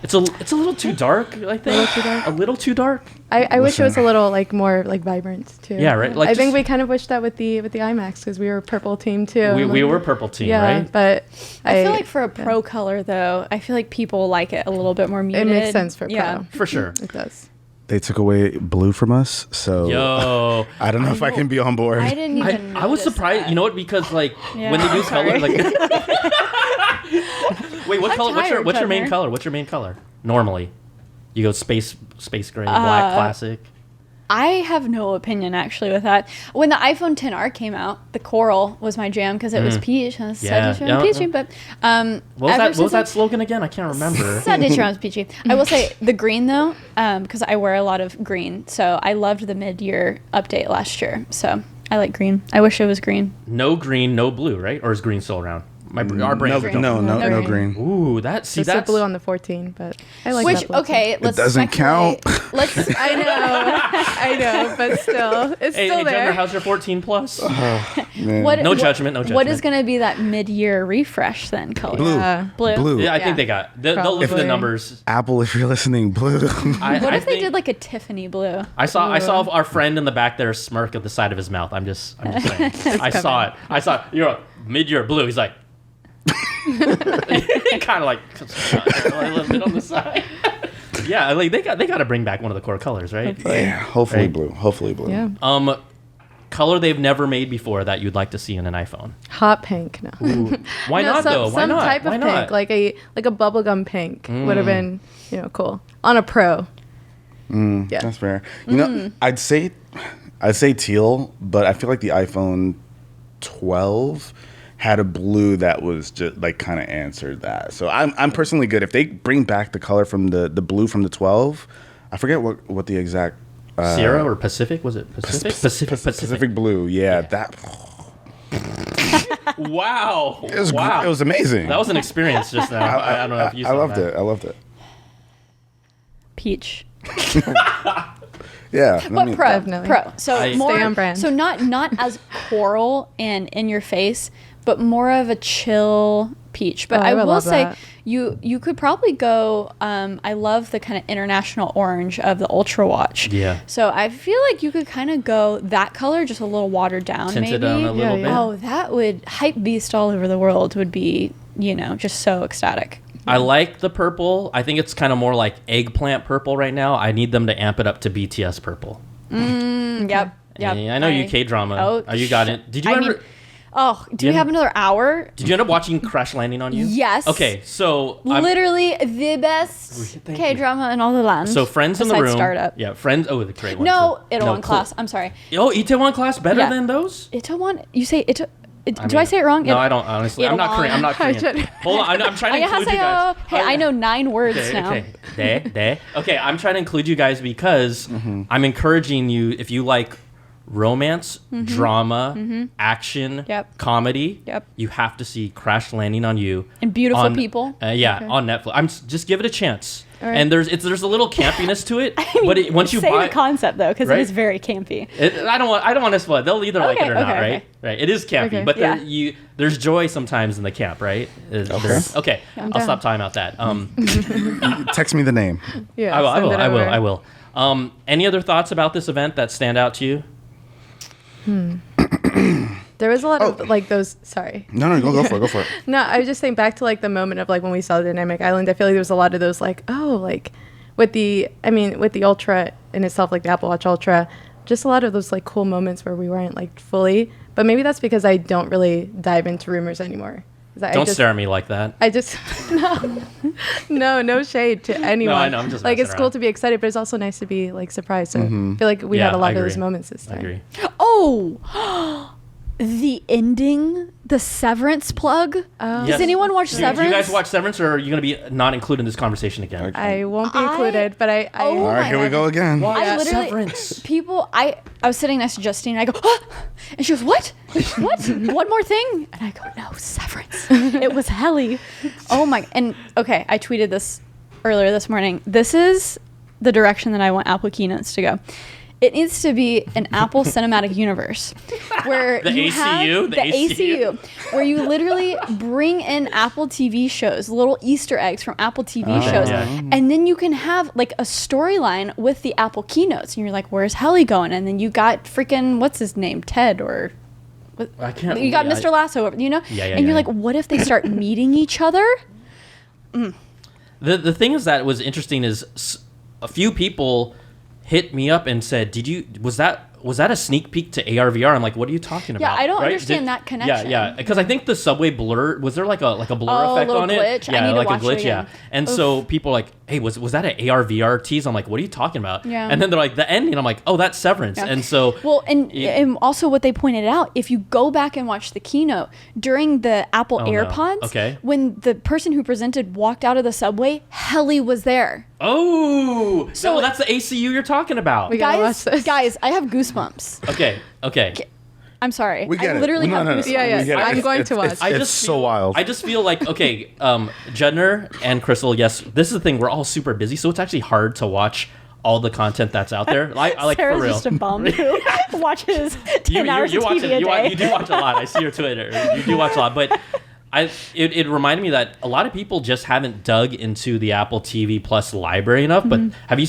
It's a little too dark, I think. A little too dark. I wish it was a Listen. little like more like vibrant too. Yeah, right? Like I think just- we kind of wished that with the IMAX because we were purple team too. We Like, were purple team, yeah, right? but I feel like for a pro color though, I feel like people like it a little bit more muted. it makes sense for pro. Yeah. For sure. It does. They took away blue from us, so Yo. I don't know if I can be on board. I didn't even. I was notice surprised. that. You know what? Because like Yeah, when they do I'm color, sorry. like wait, what I'm color? tired, What's your main Judner. color? What's your main color? Normally, you go space gray, black, classic. I have no opinion actually with that. When the iPhone 10R came out, the coral was my jam because it was peach. And Yeah. Said Yeah. peachy, but What was that? What was that slogan again? I can't remember. Said was peachy. I will say the green though, because I wear a lot of green, so I loved the mid-year update last year. So I like green. I wish it was green. No green, no blue, right? Or is green still around? our brains are green. dumb. No green. Ooh, that's Just the blue on the 14, but I like Which that blue. okay, let's doesn't speculate. count. Let's I know, but still, it's Hey, still hey, there. Judner, how's your 14 plus? Man. what, No what- judgment, no What judgment. is going to be that mid-year refresh then? Color Blue. Blue. Yeah, I think Yeah. they got. They'll look at the Probably. numbers. Apple, if you're listening, blue. What if they think- did like a Tiffany blue? I saw our friend in the back there smirk at the side of his mouth. I'm just saying. I saw it. You're a mid-year blue. He's like, kind of like a little bit on the side. Yeah, like they got to bring back one of the core colors, right? Yeah, hopefully Right. blue. Hopefully blue. Yeah. Color they've never made before that you'd like to see in an iPhone. Hot pink. No. Why No, not though? Why some not? type Why of not? pink, like a bubblegum pink would have been, cool on a Pro. Yeah. That's fair. You know, I'd say teal, but I feel like the iPhone 12 had a blue that was just like kind of answered that. So I'm personally good if they bring back the color from the blue from the 12. I forget what the exact Sierra or Pacific? Was it Pacific? Pacific blue. Yeah, that Wow. it was wow. it was amazing. That was an experience just now. I don't know if you saw I loved that. it. I loved it. Peach. Yeah, But pro. Definitely. Pro. So I- more Stay on brand. so not as coral and in your face, but more of a chill peach. But Oh, I I would will love say that. you could probably go I love the kind of international orange of the Ultra Watch. Yeah. So I feel like you could kind of go that color, just a little watered down, Tinted maybe. on a little Yeah, bit. yeah. Oh, that would hype beast all over the world would be, just so ecstatic. I like the purple. I think it's kind of more like eggplant purple right now. I need them to amp it up to BTS purple. Yep. Yep. I know you K-drama. Oh, You got it. Did you I ever... mean, oh, do we you- have another hour? Did you end up watching Crash Landing on You? Yes. Okay, so Literally the best Thank K drama in all the land. So Friends in the besides Room. Startup. Yeah, Friends. Oh, the great one. No, too. Itaewon cool. Class. I'm sorry. Oh, Itaewon Class better Yeah. than those? Itaewon. You say Ita. Do I mean, say it wrong? No, I don't. Honestly, I'm not Itaewon. Korean. I'm not Korean. should- Hold on, I'm trying to include you guys. Hey, I know 9 words Okay, now. okay. Okay, I'm trying to include you guys because I'm encouraging you, if you like romance, drama, action, Yep. comedy, Yep. you have to see Crash Landing on You. And Beautiful on- People. Yeah, Okay. on Netflix. Just give it a chance. All right. And there's a little campiness to it, but once you say buy the concept though, because Right? it is very campy. I don't want to spoil it. They'll either like Okay, it or not, okay, right? okay. Right. It is campy, Okay. but Yeah. there's joy sometimes in the camp, right? Okay. I'm I'll down. stop talking about that. Text me the name. Yeah. I will. send it over. I will. Any other thoughts about this event that stand out to you? There was a lot of like those. Sorry. No, go for it. Go for it. No, I was just saying back to like the moment of like when we saw the Dynamic Island. I feel like there was a lot of those like with the Ultra in itself, like the Apple Watch Ultra, just a lot of those like cool moments where we weren't like fully. But maybe that's because I don't really dive into rumors anymore. 'Cause Don't stare at me like that. I just no shade to anyone. I know, I'm just like messing it's cool around. to be excited, but it's also nice to be like surprised. So I feel like we Yeah, had a lot I of those agree. moments this I time. agree. Oh, the ending, the Severance plug. Yes. Does anyone watch Do Severance? you guys watch Severance, or are you going to be not included in this conversation again? I won't be I- included, but I Oh All right, my here we God. go again. I literally Severance. people. I was sitting next to Justine. And I go, ah! And she goes, "What? What? One more thing?" And I go, "No, Severance. It was helly." Oh my! And okay, I tweeted this earlier this morning. This is the direction that I want Apple keynotes to go. It needs to be an Apple Cinematic Universe where The you ACU? have The the ACU? ACU, where you literally bring in Apple TV shows, little Easter eggs from Apple TV shows, yeah. and then you can have like a storyline with the Apple keynotes, and you're like, "Where's Helly going?" And then you got freaking what's his name, Ted, or I can't. you got yeah, Mr. Lasso, Yeah, yeah, and yeah. you're like, "What if they start meeting each other?" The thing is that was interesting is a few people hit me up and said, was that a sneak peek to AR VR? I'm like, what are you talking Yeah, about? I don't Right? understand that connection. Yeah, because I think the subway blur, was there like a blur Oh, a effect little on it? glitch? I Yeah, need to like watch a it glitch, yeah. again. And so people are like, hey, was that an AR VR tease? I'm like, what are you talking about? Yeah. And then they're like, the ending. I'm like, oh, that's Severance. Yeah. And so Well, and, Yeah. and also what they pointed out, if you go back and watch the keynote during the Apple Oh, no. AirPods, Okay. when the person who presented walked out of the subway, Helly was there. oh, So- so that's the ACU you're talking about. We gotta Guys, watch this. guys, I have goosebumps. Okay. I'm sorry. We get I it. literally No, have no, no. goosebumps. Yeah, We get it. I'm going to watch. It's so wild. I just feel like, okay, Judner and Krystal, yes, this is the thing. We're all super busy, so it's actually hard to watch all the content that's out there. I like, Sarah's for real. just a bum who watches 10 hours of watch TV a day. you do watch a lot. I see your Twitter. You do watch a lot, but it reminded me that a lot of people just haven't dug into the Apple TV Plus library enough. But have you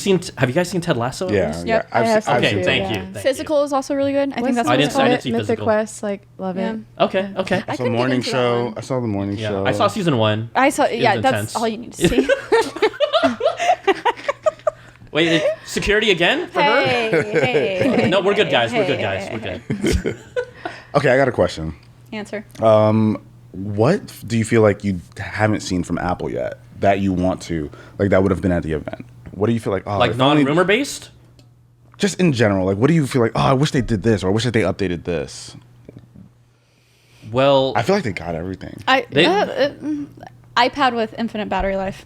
guys seen Ted Lasso? at Yeah, least? Yep, I've I have seen- I've seen Okay, too, thank yeah. you. Thank Physical is also really good. I think that's I what didn't it's see- I called. didn't see Mythic Physical. Quest, like love Yeah. it. you. Okay. I saw couldn't get morning into that show. one. I saw the morning Yeah, show. I saw season 1. I saw. Yeah, was that's intense. all you need to see. Wait, security again for her? hey. No, we're good guys. We're good Hey, guys. hey, We're good. Okay, I got a question. Answer. What do you feel like you haven't seen from Apple yet that you want to, like that would have been at the event? What do you feel like? Oh, Like if only- non-rumor based? Just in general, like what do you feel like? Oh, I wish they did this, or I wish that they updated this. Well, I feel like they got everything. iPad with infinite battery life.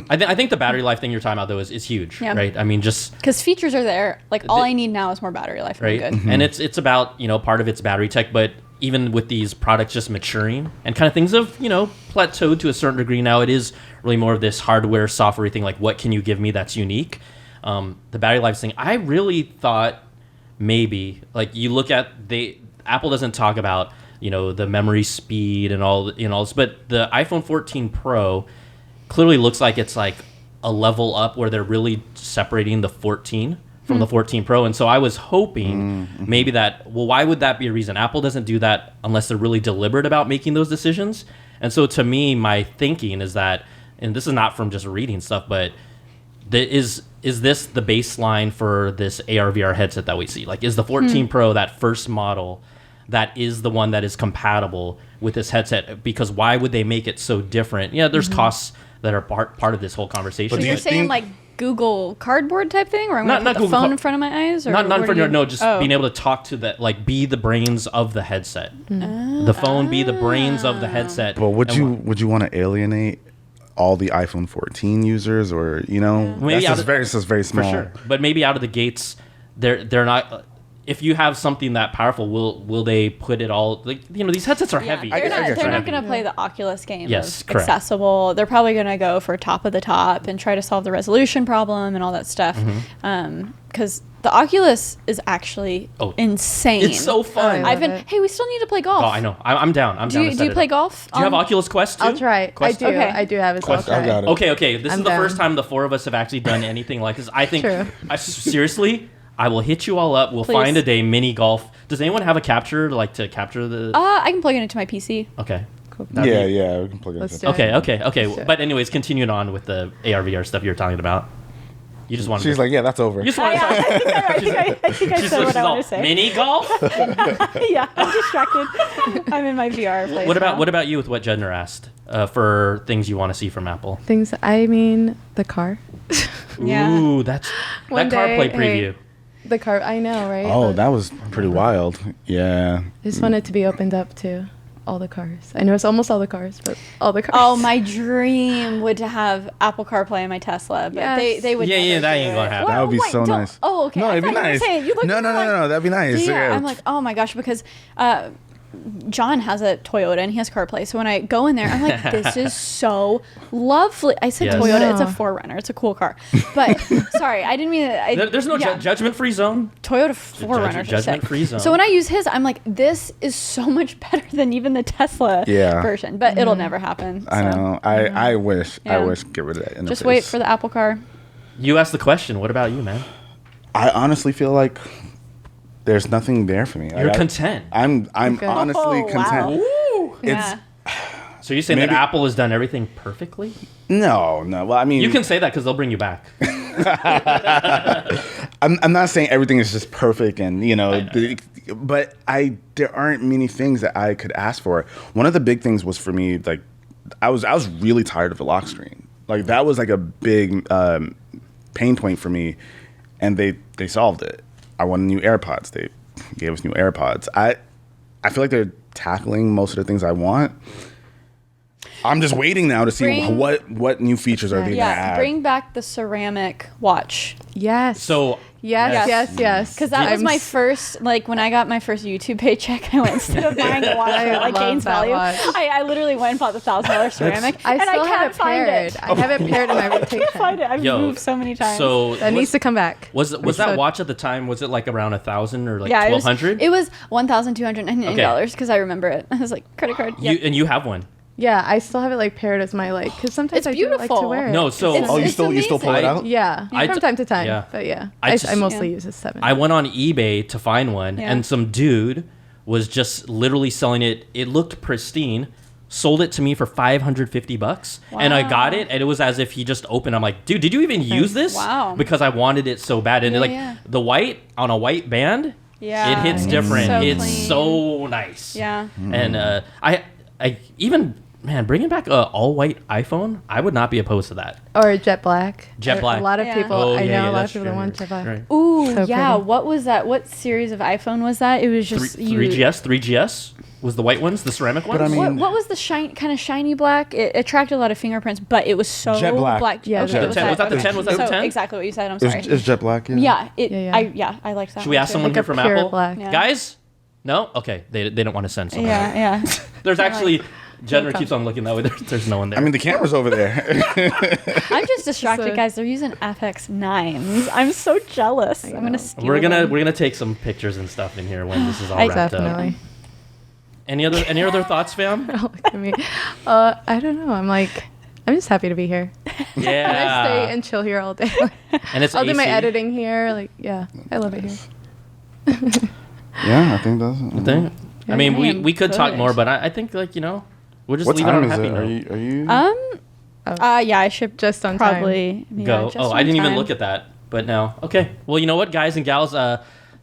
I think the battery life thing you're talking about though is huge, Yeah. right? I mean, just Because features are there. Like all I need now is more battery life. right, I'm good. and it's about part of it's battery tech, but even with these products just maturing and kind of things have plateaued to a certain degree now, it is really more of this hardware software thing. Like, what can you give me that's unique? The battery life thing, I really thought maybe like you look at Apple doesn't talk about the memory speed and all this, but the iPhone 14 Pro clearly looks like it's like a level up where they're really separating the 14 from the 14 Pro. And so I was hoping maybe why would that be a reason? Apple doesn't do that unless they're really deliberate about making those decisions. And so to me, my thinking is that, and this is not from just reading stuff, but is this the baseline for this AR VR headset that we see? Like, is the 14 Pro that first model that is the one that is compatible with this headset? Because why would they make it so different? Yeah, there's costs that are part of this whole conversation. But So do you're you saying think- like Google Cardboard type thing, where I'm going to Not put the Google phone in front of my eyes, or Not what for are you- no, just Oh. being able to talk to that, like be the brains of the headset. The phone be the brains of the headset. But would And you want to alienate all the iPhone 14 users, or Maybe that's out just very for small. sure, but maybe out of the gates, they're not. If you have something that powerful, will they put it all? Like these headsets are Yeah, heavy. they're I not, guess they're they're not heavy. going to play the Oculus game Yes, of correct. accessible. They're probably going to go for top of the top and try to solve the resolution problem and all that stuff. Mm-hmm. Because the Oculus is actually insane. It's so fun. Oh, I've been. Love it. Hey, we still need to play golf. Oh, I know. I'm down. I'm down. Do to you set it play up. golf? Do you have Oculus Quest too? I'll try. Quest? I do. Okay. I do have it. So I'll Quest, I've try. got it. Okay. This I'm is the first down. time the four of us have actually done anything like this. I think. True. Seriously, I will hit you all up. We'll Please. find a day mini golf. Does anyone have a capture to capture the? I can plug it into my PC. Okay. Cool. That'd be- Yeah, we can plug it Let's in. do it. Okay. Sure. But anyways, continuing on with the AR VR stuff you were talking about. You just wanted. She's like, yeah, that's over. You just wanted. I think I She's, said what she's I all want to say. mini golf. Yeah, I'm distracted. I'm in my VR place. What about you with what Judner asked for things you want to see from Apple? Things. I mean, the car. Yeah. Ooh, that's One that CarPlay day, preview. The car. I know, right? Oh, that was pretty wild. Yeah. I just want it to be opened up to all the cars. I know it's almost all the cars, but all the cars. Oh, my dream would to have Apple CarPlay in my Tesla, but Yes. they would. Yeah, never that do ain't gonna it. happen. Well, That would be wait, so don't- nice. Oh, okay. No, I it'd be thought you were nice. saying- you looked No, at me like- that'd be nice. Yeah, I'm like, oh my gosh, because John has a Toyota and he has CarPlay. So when I go in there, I'm like, this is so lovely. I said Yes. Toyota, it's a Yeah. 4Runner. It's a cool car. But sorry, I didn't mean it. There's no yeah. judgment-free zone. Toyota 4Runner. judgment-free zone. So when I use his, I'm like, this is so much better than even the Tesla Yeah. version. But it'll never happen. I so. know. I wish. I Yeah. wish. Get rid of that interface. Just wait for the Apple car. You asked the question. What about you, man? I honestly feel like there's nothing there for me. You're content. I'm Okay. honestly Oh, wow. content. Ooh. Yeah. So you're saying that Maybe- Apple has done everything perfectly? No. Well, I mean, You can say that because they'll bring you back. I'm not saying everything is just perfect, and but there aren't many things that I could ask for. One of the big things was for me, like I was really tired of the lock screen. Like that was like a big pain point for me, and they solved it. I wanted new AirPods. They gave us new AirPods. I feel like they're tackling most of the things I want. I'm just waiting now to see Bring- what new features are they gonna Yeah, add. bring back the ceramic watch. yes. So Yes. Because that was I'm my first, like, when I got my first YouTube paycheck, I went, instead of buying a watch at, like, love Gaines that Value, watch. I literally went and bought the $1,000 ceramic, I and still I have can't it find paired. it. I have it paired in my rotation. Find it. I've moved so many times. So That needs to come back. was that watch at the time? Was it like around 1,000 or like yeah, it was $1,200? $1,299 because I remember it. I was like, credit card. Yep. And you have one. Yeah, I still have it like paired as my like because sometimes It's I do like to beautiful. wear it. No, so It's- you still pull it out? Yeah, from time to time. yeah. But yeah, I I just- mostly Yeah. use a 7. I went on eBay to find one, Yeah. and some dude was just literally selling it. It looked pristine. Sold it to me for $550, and I got it, and it was as if he just opened. I'm like, dude, did you even use this? Wow. Because I wanted it so bad, and Yeah. the white on a white band, Yeah. it hits different. So It's clean. so nice. Yeah. And I even bringing back a all white iPhone, I would not be opposed to that. Or jet black. Jet black. A lot of Yeah. people. Oh, I yeah, know yeah, a lot that's of people that true. want jet black. Right. Ooh, So yeah. pretty. What was that? What series of iPhone was that? It was just 3GS was the white ones, the ceramic ones. I mean- What was the kind of shiny black? It attracted a lot of fingerprints, but it was so Jet black. Yeah, okay, Jet was 10. Was that the okay. 10? Was that the So 10? exactly what you said. I'm It's, sorry. it's jet black. Yeah, Yeah. I liked that. Should we one ask too. someone Like here a from pure Apple? black. Yeah. Guys? No? Okay. They don't want to send someone. Yeah, yeah. There's actually, Judner problem. keeps on looking that way. There's no one there. I mean, the camera's over there. I'm just distracted, So- guys. They're using FX9s. I'm so jealous. I'm gonna steal we're them. gonna take some pictures and stuff in here when this is all I- wrapped up. Definitely. Any other thoughts, fam? Look at me. I don't know. I'm just happy to be here. I Yeah. stay and chill here all day. And it's I'll do my AC. editing here. Like, yeah, I love it here. Yeah, I think that's. I think. I mean, I am we could talk good. more, but I think we'll just What leave it time on a is happy it? note. Are you? Yeah, I should Just on time. probably. Yeah, Go. just I on didn't even time. look at that, but no. Okay. Well, you know what, guys and gals,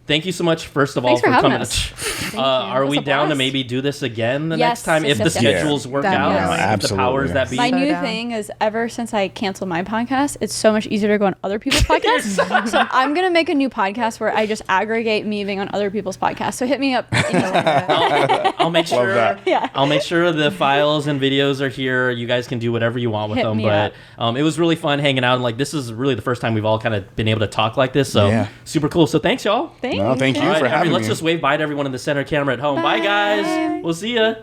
thank you so much, first of all, Thanks for having coming. us. Are It was we a down to blast. maybe do this again the Yes, next time if yes, the yes, yes. schedules work Definitely. out? Yeah, If the powers that be. My So new down. thing is ever since I canceled my podcast, it's so much easier to go on other people's podcasts. So I'm gonna make a new podcast where I just aggregate me being on other people's podcasts. So hit me up. I'll make sure. that. Yeah. I'll make sure the files and videos are here. You guys can do whatever you want with Hit them. me But it was really fun hanging out. And like this is really the first time we've all kind of been able to talk like this. So Yeah. super cool. So thanks, y'all. Thanks. No, thank you All right, for having let's me. just wave bye to everyone in the center camera at home. Bye, guys. We'll see ya.